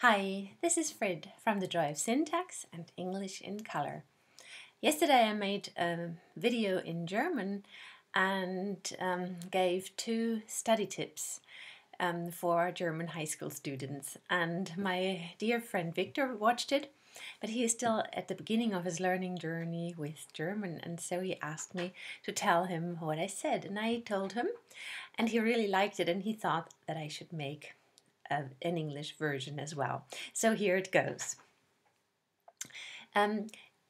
Hi, this is Frid from The Joy of Syntax and English in Color. Yesterday I made a video in German and gave 2 study tips for German high school students. And my dear friend Victor watched it, but he is still at the beginning of his learning journey with German, and so he asked me to tell him what I said, and I told him, and he really liked it, and he thought that I should make an English version as well. So here it goes.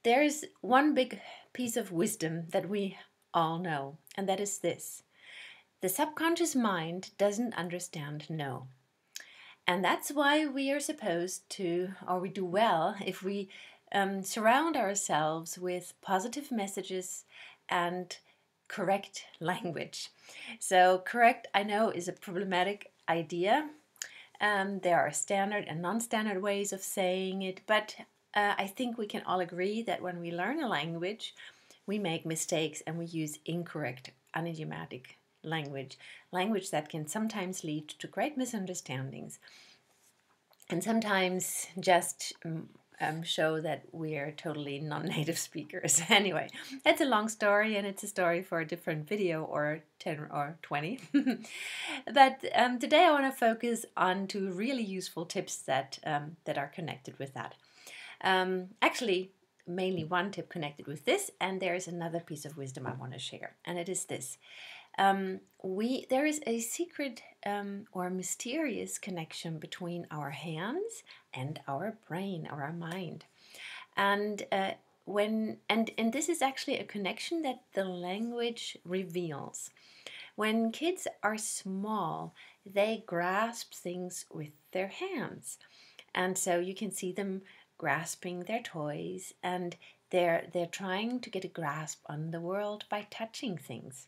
There's one big piece of wisdom that we all know, and that is this: the subconscious mind doesn't understand no. And that's why we are supposed to, or we do well, if we surround ourselves with positive messages and correct language. So correct, I know, is a problematic idea. There are standard and non-standard ways of saying it, but I think we can all agree that when we learn a language, we make mistakes and we use incorrect, unidiomatic language that can sometimes lead to great misunderstandings and sometimes just show that we're totally non-native speakers. Anyway, it's a long story and it's a story for a different video or 10 or 20. But today I want to focus on 2 really useful tips that are connected with that. Actually, mainly one tip connected with this, and there is another piece of wisdom I want to share, and it is this. There is a secret or mysterious connection between our hands and our brain or our mind, and this is actually a connection that the language reveals. When kids are small, they grasp things with their hands, and so you can see them grasping their toys, and they're trying to get a grasp on the world by touching things.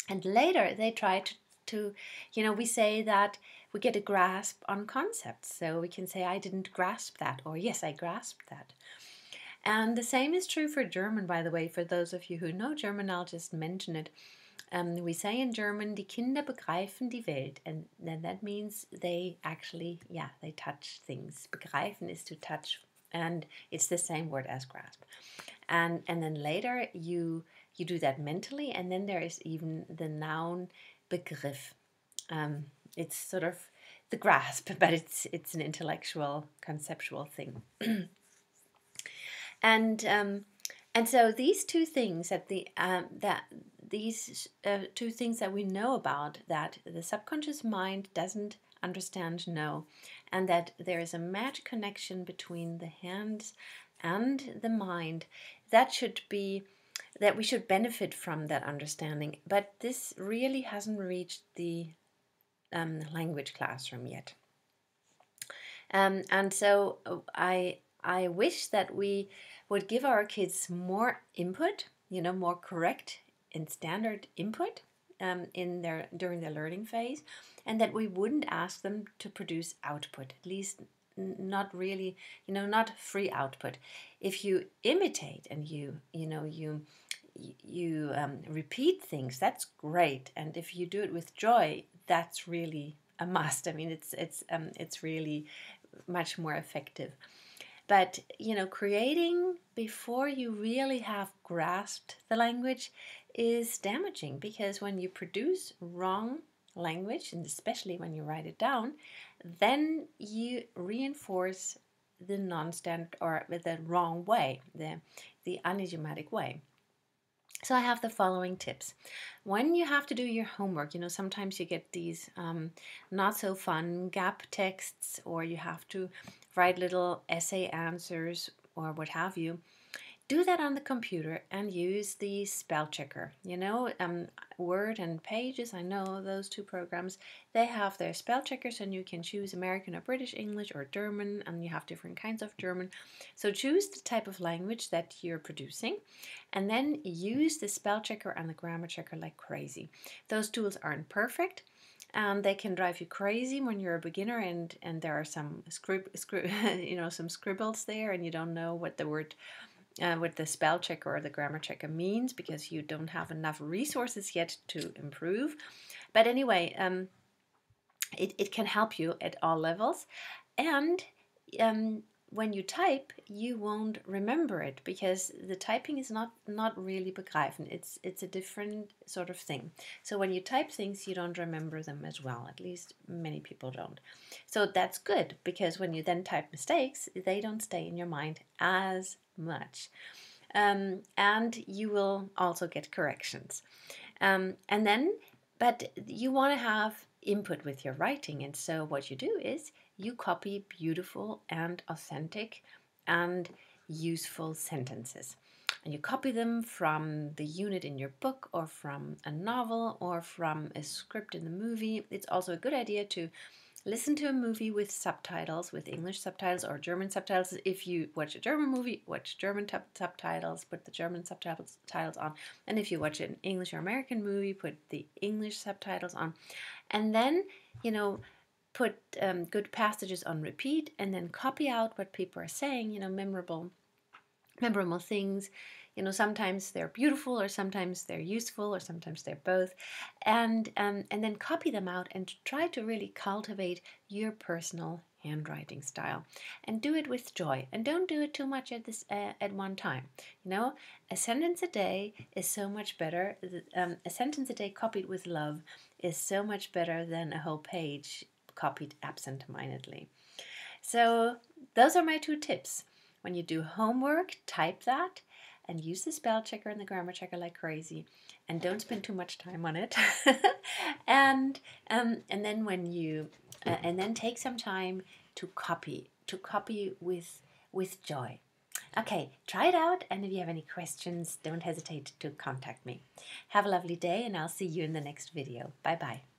And later they try to we say that we get a grasp on concepts. So we can say, I didn't grasp that, or yes, I grasped that. And the same is true for German, by the way. For those of you who know German, I'll just mention it. We say in German, die Kinder begreifen die Welt. And then that means they actually, they touch things. Begreifen is to touch, and it's the same word as grasp. And then later you do that mentally, and then there is even the noun Begriff. It's sort of the grasp, but it's an intellectual, conceptual thing. And so these 2 things two things that we know about, that the subconscious mind doesn't understand no, and that there is a magic connection between the hands and the mind, that we should benefit from that understanding. But this really hasn't reached the language classroom yet. And so I wish that we would give our kids more input, more correct and standard input during their learning phase, and that we wouldn't ask them to produce output, at least not really, not free output. If you imitate and you repeat things, that's great, and if you do it with joy, that's really a must. I mean, it's really much more effective. But creating before you really have grasped the language is damaging, because when you produce wrong language, and especially when you write it down, then you reinforce the non-standard, or the wrong way, the unidiomatic way. So I have the following tips. When you have to do your homework, sometimes you get these not so fun gap texts, or you have to write little essay answers or what have you. Do that on the computer and use the spell checker. Word and Pages, I know those 2 programs, they have their spell checkers, and you can choose American or British English or German, and you have different kinds of German. So choose the type of language that you're producing, and then use the spell checker and the grammar checker like crazy. Those tools aren't perfect, and they can drive you crazy when you're a beginner, and there are some some scribbles there, and you don't know what the word what the spell checker or the grammar checker means, because you don't have enough resources yet to improve. But anyway, it can help you at all levels. And when you type, you won't remember it because the typing is not really begreifen. It's a different sort of thing. So when you type things, you don't remember them as well. At least many people don't. So that's good because when you then type mistakes, they don't stay in your mind as much. And you will also get corrections. And then, but you want to have input with your writing, and so what you do is you copy beautiful and authentic and useful sentences. And you copy them from the unit in your book or from a novel or from a script in the movie. It's also a good idea to listen to a movie with subtitles, with English subtitles or German subtitles. If you watch a German movie, watch German subtitles, put the German subtitles on. And if you watch an English or American movie, put the English subtitles on. And then, put good passages on repeat and then copy out what people are saying, memorable things. Sometimes they're beautiful, or sometimes they're useful, or sometimes they're both, and then copy them out and try to really cultivate your personal handwriting style, and do it with joy, and don't do it too much at one time. A sentence a day is so much better. A sentence a day copied with love is so much better than a whole page copied absent-mindedly. So those are my 2 tips. When you do homework, type that and use the spell checker and the grammar checker like crazy, and don't spend too much time on it. and then and then take some time to copy with joy. Okay, try it out, and if you have any questions, don't hesitate to contact me. Have a lovely day, and I'll see you in the next video. Bye bye.